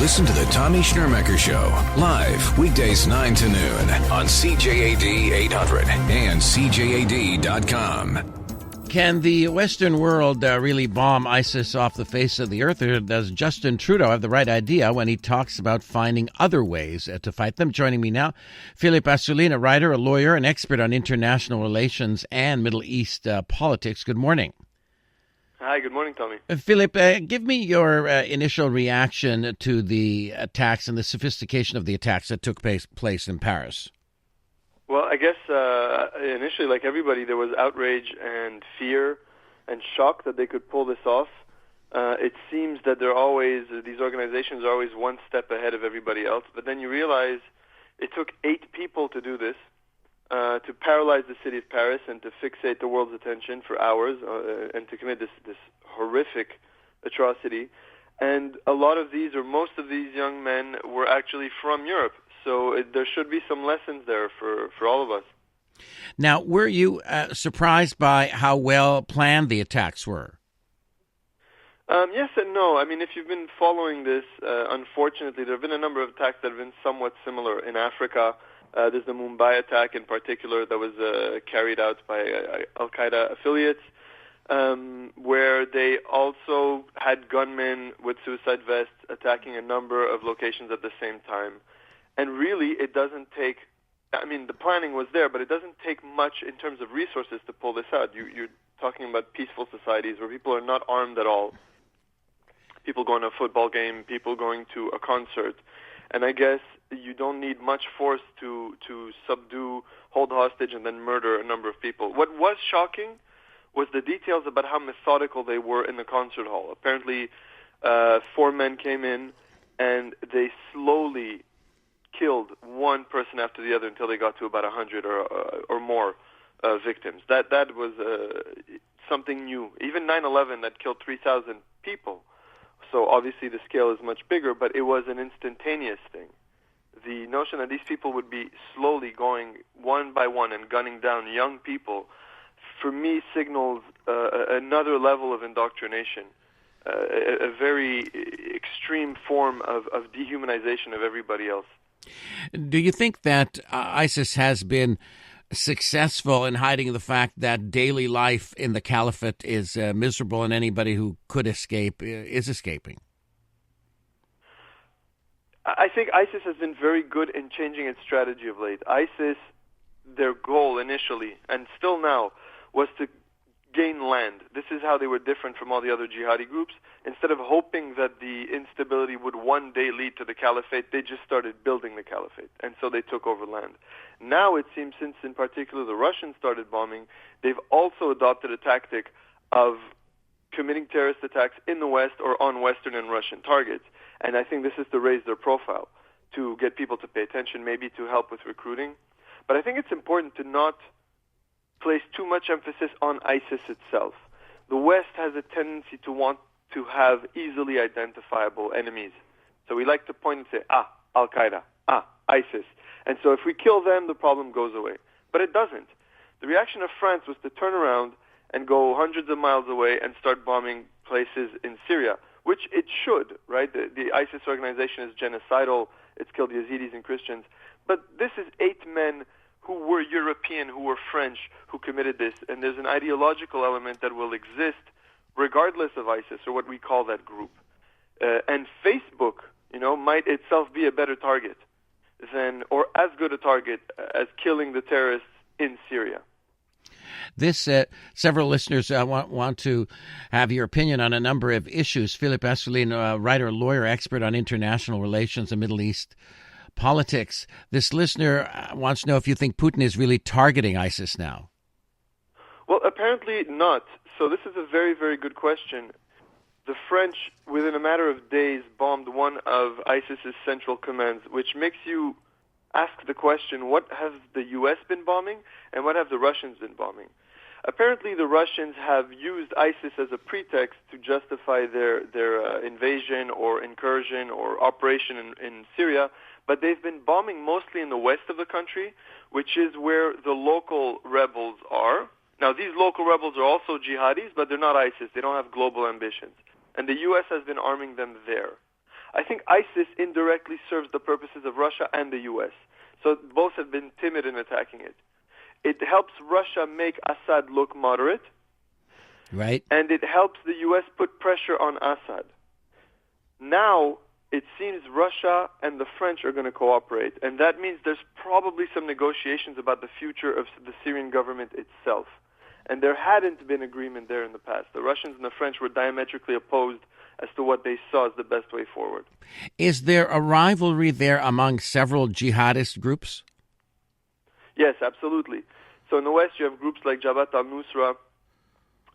Listen to the Tommy Schnurmacher Show, live weekdays 9 to noon on CJAD 800 and CJAD.com. Can the Western world really bomb ISIS off the face of the earth, or does Justin Trudeau have the right idea when he talks about finding other ways to fight them? Joining me now, Philippe Assouline, a writer, a lawyer, an expert on international relations and Middle East politics. Good morning. Hi, good morning, Tommy. Philippe, give me your initial reaction to the attacks and the sophistication of the attacks that took place in Paris. Well, I guess initially, like everybody, there was outrage and fear and shock that they could pull this off. It seems that these organizations are always one step ahead of everybody else. But then you realize it took 8 people to do this, to paralyze the city of Paris and to fixate the world's attention for hours and to commit this horrific atrocity. And a lot of these, or most of these young men were actually from Europe. So there should be some lessons there for all of us. Now, were you surprised by how well planned the attacks were? Yes and no. I mean, if you've been following this, unfortunately, there have been a number of attacks that have been somewhat similar in Africa. There's the Mumbai attack in particular that was carried out by Al-Qaeda affiliates, where they also had gunmen with suicide vests attacking a number of locations at the same time. And really, it doesn't take, I mean, the planning was there, but it doesn't take much in terms of resources to pull this out. You're talking about peaceful societies where people are not armed at all. People going to a football game, people going to a concert. And I guess you don't need much force to subdue, hold hostage, and then murder a number of people. What was shocking was the details about how methodical they were in the concert hall. Apparently, 4 men came in, and they slowly killed one person after the other until they got to about 100 or more victims. That was something new. Even 9/11 that killed 3,000 people. So obviously the scale is much bigger, but it was an instantaneous thing. The notion that these people would be slowly going one by one and gunning down young people, for me, signals another level of indoctrination, a very extreme form of dehumanization of everybody else. Do you think that ISIS has been successful in hiding the fact that daily life in the caliphate is miserable and anybody who could escape is escaping? I think ISIS has been very good in changing its strategy of late. ISIS, their goal initially, and still now, was to gain land. This is how they were different from all the other jihadi groups. Instead of hoping that the instability would one day lead to the caliphate, they just started building the caliphate, and so they took over land. Now it seems, since in particular the Russians started bombing, they've also adopted a tactic of committing terrorist attacks in the West or on Western and Russian targets. And I think this is to raise their profile, to get people to pay attention, maybe to help with recruiting. But I think it's important to not place too much emphasis on ISIS itself. The West has a tendency to want to have easily identifiable enemies. So we like to point and say, Al-Qaeda, ISIS. And so if we kill them, the problem goes away. But it doesn't. The reaction of France was to turn around and go hundreds of miles away and start bombing places in Syria, which it should, right? The ISIS organization is genocidal. It's killed Yazidis and Christians. But this is 8 men who were European, who were French, who committed this. And there's an ideological element that will exist regardless of ISIS, or what we call that group. And Facebook, might itself be a better target than, or as good a target as killing the terrorists in Syria. This several listeners want to have your opinion on a number of issues. Philippe Assouline, writer, lawyer, expert on international relations and Middle East politics. This listener wants to know if you think Putin is really targeting ISIS now. Well, apparently not. So this is a very, very good question. The French, within a matter of days, bombed one of ISIS's central commands, which makes you ask the question, what have the U.S. been bombing and what have the Russians been bombing? Apparently the Russians have used ISIS as a pretext to justify their invasion or incursion or operation in Syria, but they've been bombing mostly in the west of the country, which is where the local rebels are. Now, these local rebels are also jihadis, but they're not ISIS. They don't have global ambitions. And the U.S. has been arming them there. I think ISIS indirectly serves the purposes of Russia and the U.S. So both have been timid in attacking it. It helps Russia make Assad look moderate. Right. And it helps the U.S. put pressure on Assad. Now, it seems Russia and the French are going to cooperate, and that means there's probably some negotiations about the future of the Syrian government itself. And there hadn't been agreement there in the past. The Russians and the French were diametrically opposed as to what they saw as the best way forward. Is there a rivalry there among several jihadist groups? Yes, absolutely. So in the West, you have groups like Jabhat al-Nusra,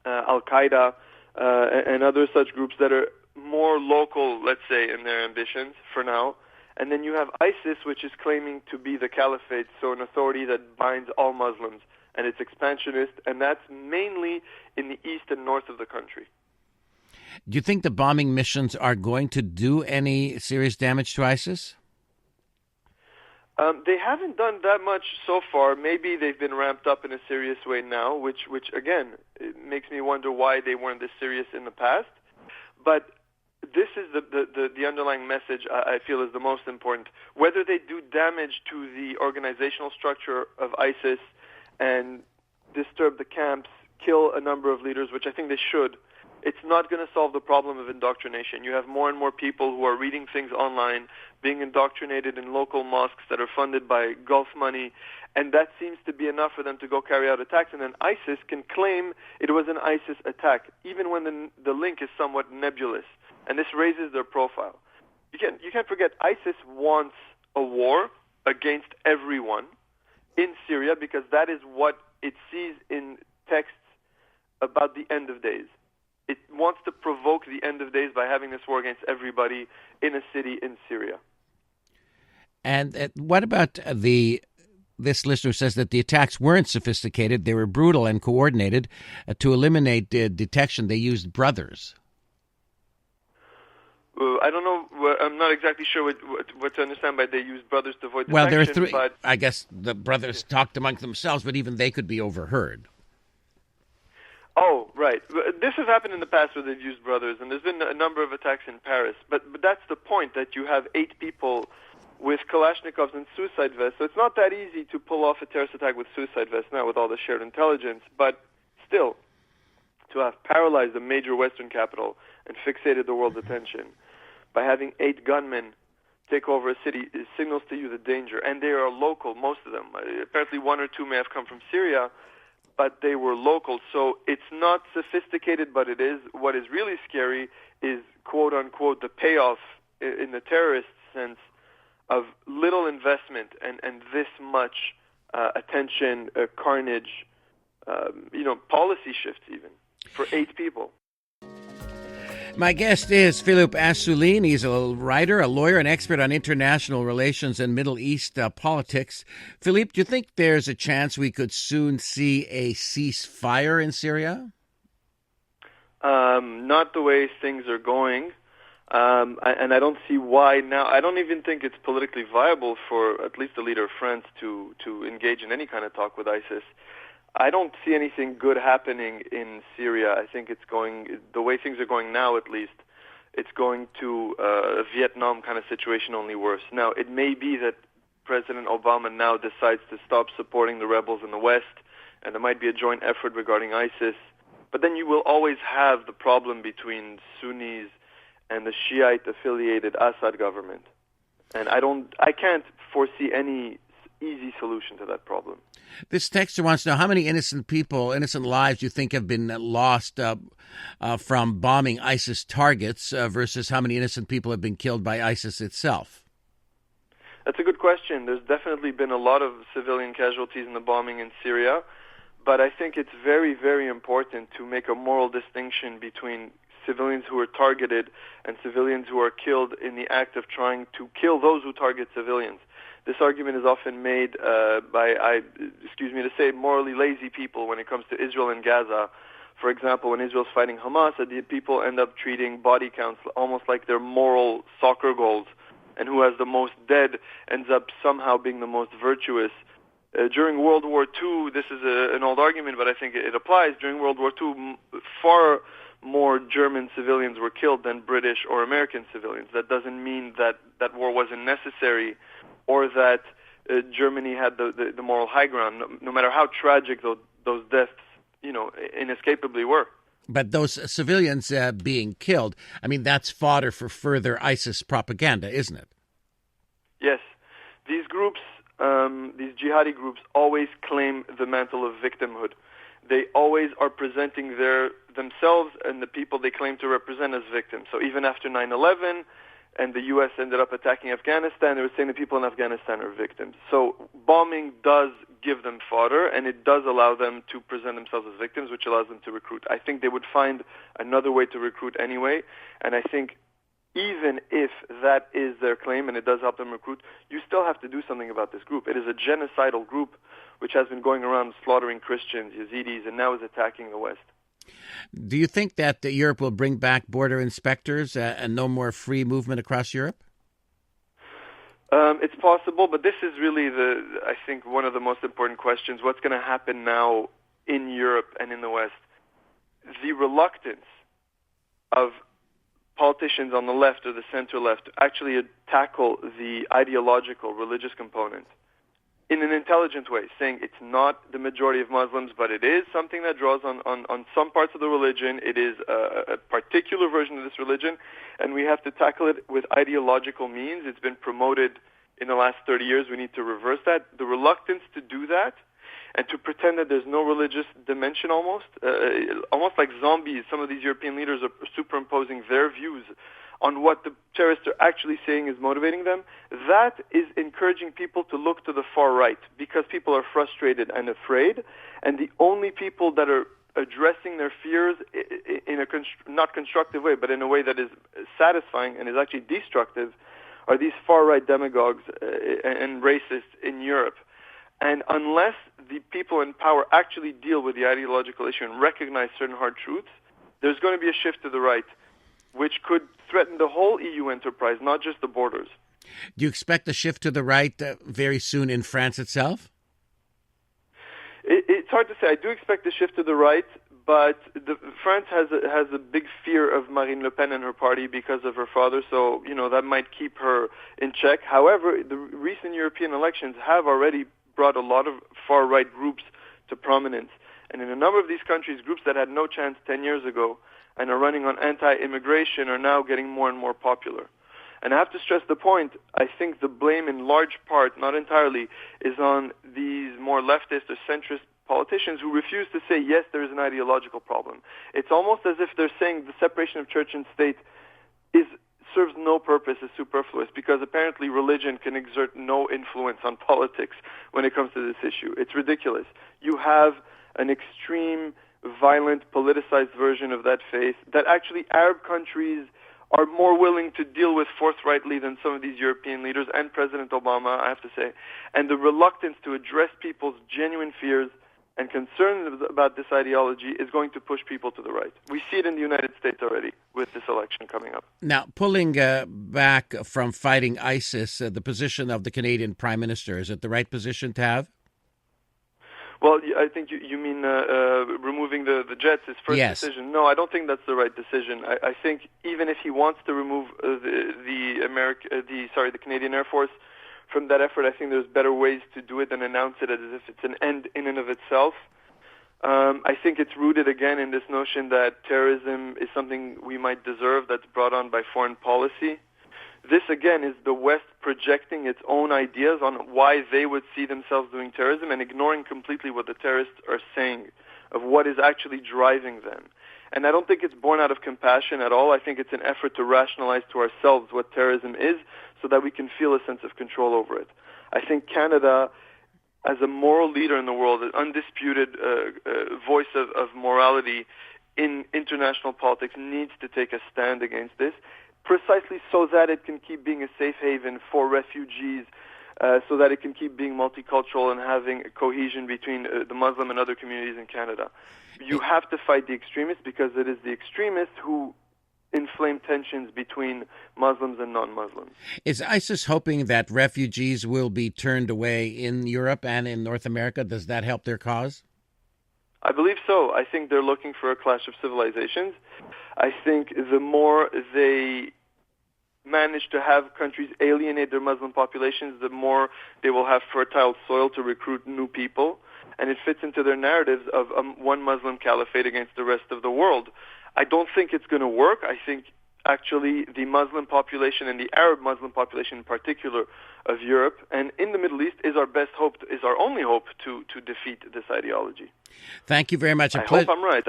Al-Qaeda, and other such groups that are more local, let's say, in their ambitions for now. And then you have ISIS, which is claiming to be the caliphate, so an authority that binds all Muslims, and it's expansionist, and that's mainly in the east and north of the country. Do you think the bombing missions are going to do any serious damage to ISIS? They haven't done that much so far. Maybe they've been ramped up in a serious way now, which again, it makes me wonder why they weren't this serious in the past. But this is the underlying message I feel is the most important. Whether they do damage to the organizational structure of ISIS and disturb the camps, kill a number of leaders, which I think they should, it's not going to solve the problem of indoctrination. You have more and more people who are reading things online, being indoctrinated in local mosques that are funded by Gulf money, and that seems to be enough for them to go carry out attacks. And then ISIS can claim it was an ISIS attack, even when the link is somewhat nebulous. And this raises their profile. You can't forget, ISIS wants a war against everyone in Syria because that is what it sees in texts about the end of days. It wants to provoke the end of days by having this war against everybody in a city in Syria. And what about this listener says that the attacks weren't sophisticated, they were brutal and coordinated. To eliminate detection, they used brothers. I don't know. I'm not exactly sure what to understand by they used brothers to avoid detection. Well, there are three. But I guess the brothers talked among themselves, but even they could be overheard. Oh, right. This has happened in the past where they've used brothers, and there's been a number of attacks in Paris. But that's the point, that you have 8 people with Kalashnikovs and suicide vests. So it's not that easy to pull off a terrorist attack with suicide vests now with all the shared intelligence. But still, to have paralyzed a major Western capital and fixated the world's attention by having 8 gunmen take over a city, it signals to you the danger. And they are local, most of them. Apparently 1 or 2 may have come from Syria, but they were local. So it's not sophisticated, but it is. What is really scary is, quote-unquote, the payoff in the terrorist sense of little investment and this much attention, carnage, policy shifts even, for 8 people. My guest is Philippe Assouline. He's a writer, a lawyer, an expert on international relations and Middle East politics. Philippe, do you think there's a chance we could soon see a ceasefire in Syria? Not the way things are going. And I don't see why now. I don't even think it's politically viable for at least the leader of France to engage in any kind of talk with ISIS. I don't see anything good happening in Syria. I think it's going, the way things are going now at least, it's going to a Vietnam kind of situation, only worse. Now, it may be that President Obama now decides to stop supporting the rebels in the West, and there might be a joint effort regarding ISIS. But then you will always have the problem between Sunnis and the Shiite-affiliated Assad government. And I can't foresee any easy solution to that problem. This texter wants to know how many innocent lives you think have been lost from bombing ISIS targets versus how many innocent people have been killed by ISIS itself? That's a good question. There's definitely been a lot of civilian casualties in the bombing in Syria, but I think it's very, very important to make a moral distinction between civilians who are targeted and civilians who are killed in the act of trying to kill those who target civilians. This argument is often made to say morally lazy people when it comes to Israel and Gaza. For example, when Israel's fighting Hamas, the people end up treating body counts almost like they're moral soccer goals, and who has the most dead ends up somehow being the most virtuous. During World War II, this is an old argument, but I think it applies. During World War II, far more German civilians were killed than British or American civilians. That doesn't mean that that war wasn't necessary or that Germany had the moral high ground, no matter how tragic those deaths, inescapably were. But those civilians being killed, I mean, that's fodder for further ISIS propaganda, isn't it? Yes. These groups, these jihadi groups, always claim the mantle of victimhood. They always are presenting themselves and the people they claim to represent as victims. So even after 9/11 and the U.S. ended up attacking Afghanistan, they were saying the people in Afghanistan are victims. So bombing does give them fodder, and it does allow them to present themselves as victims, which allows them to recruit. I think they would find another way to recruit anyway, and I think even if that is their claim and it does help them recruit, you still have to do something about this group. It is a genocidal group which has been going around slaughtering Christians, Yazidis, and now is attacking the West. Do you think that Europe will bring back border inspectors and no more free movement across Europe? It's possible, but this is really I think, one of the most important questions. What's going to happen now in Europe and in the West? The reluctance of politicians on the left or the center left to actually tackle the ideological, religious component in an intelligent way, saying it's not the majority of Muslims, but it is something that draws on some parts of the religion. It is a particular version of this religion, and we have to tackle it with ideological means. It's been promoted in the last 30 years. We need to reverse that. The reluctance to do that and to pretend that there's no religious dimension almost like zombies. Some of these European leaders are superimposing their views on what the terrorists are actually saying is motivating them. That is encouraging people to look to the far right because people are frustrated and afraid, and the only people that are addressing their fears in a not constructive way, but in a way that is satisfying and is actually destructive, are these far-right demagogues and racists in Europe. And unless the people in power actually deal with the ideological issue and recognize certain hard truths, there's going to be a shift to the right, which could threaten the whole EU enterprise, not just the borders. Do you expect a shift to the right very soon in France itself? It's hard to say. I do expect a shift to the right, but France has a big fear of Marine Le Pen and her party because of her father, so that might keep her in check. However, the recent European elections have already brought a lot of far-right groups to prominence. And in a number of these countries, groups that had no chance 10 years ago and are running on anti-immigration are now getting more and more popular. And I have to stress the point, I think the blame in large part, not entirely, is on these more leftist or centrist politicians who refuse to say, yes, there is an ideological problem. It's almost as if they're saying the separation of church and state serves no purpose, is superfluous, because apparently religion can exert no influence on politics when it comes to this issue. It's ridiculous. You have an extreme, violent, politicized version of that faith that actually Arab countries are more willing to deal with forthrightly than some of these European leaders and President Obama, I have to say. And the reluctance to address people's genuine fears and concerns about this ideology is going to push people to the right. We see it in the United States already with this election coming up. Now, pulling back from fighting ISIS, the position of the Canadian Prime Minister, is it the right position to have? Well, I think you mean removing the jets, his first decision. No, I don't think that's the right decision. I think even if he wants to remove the Canadian Air Force from that effort, I think there's better ways to do it than announce it as if it's an end in and of itself. I think it's rooted again in this notion that terrorism is something we might deserve that's brought on by foreign policy. This, again, is the West projecting its own ideas on why they would see themselves doing terrorism and ignoring completely what the terrorists are saying of what is actually driving them. And I don't think it's born out of compassion at all. I think it's an effort to rationalize to ourselves what terrorism is so that we can feel a sense of control over it. I think Canada, as a moral leader in the world, an undisputed voice of morality in international politics, needs to take a stand against this, precisely so that it can keep being a safe haven for refugees, so that it can keep being multicultural and having a cohesion between the Muslim and other communities in Canada. You have to fight the extremists because it is the extremists who inflame tensions between Muslims and non-Muslims. Is ISIS hoping that refugees will be turned away in Europe and in North America? Does that help their cause? I believe so. I think they're looking for a clash of civilizations. I think the more they manage to have countries alienate their Muslim populations, the more they will have fertile soil to recruit new people. And it fits into their narratives of one Muslim caliphate against the rest of the world. I don't think it's going to work. I think actually the Muslim population and the Arab Muslim population in particular of Europe and in the Middle East is our best hope, is our only hope to defeat this ideology. Thank you very much. I hope I'm right.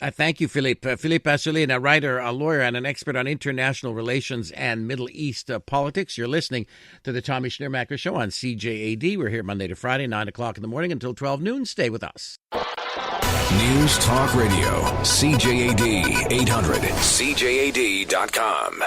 Thank you, Philippe. Philippe Assouline, a writer, a lawyer, and an expert on international relations and Middle East politics. You're listening to the Tommy Schnurmacher Show on CJAD. We're here Monday to Friday, 9 o'clock in the morning until 12 noon. Stay with us. News Talk Radio, CJAD 800, CJAD.com.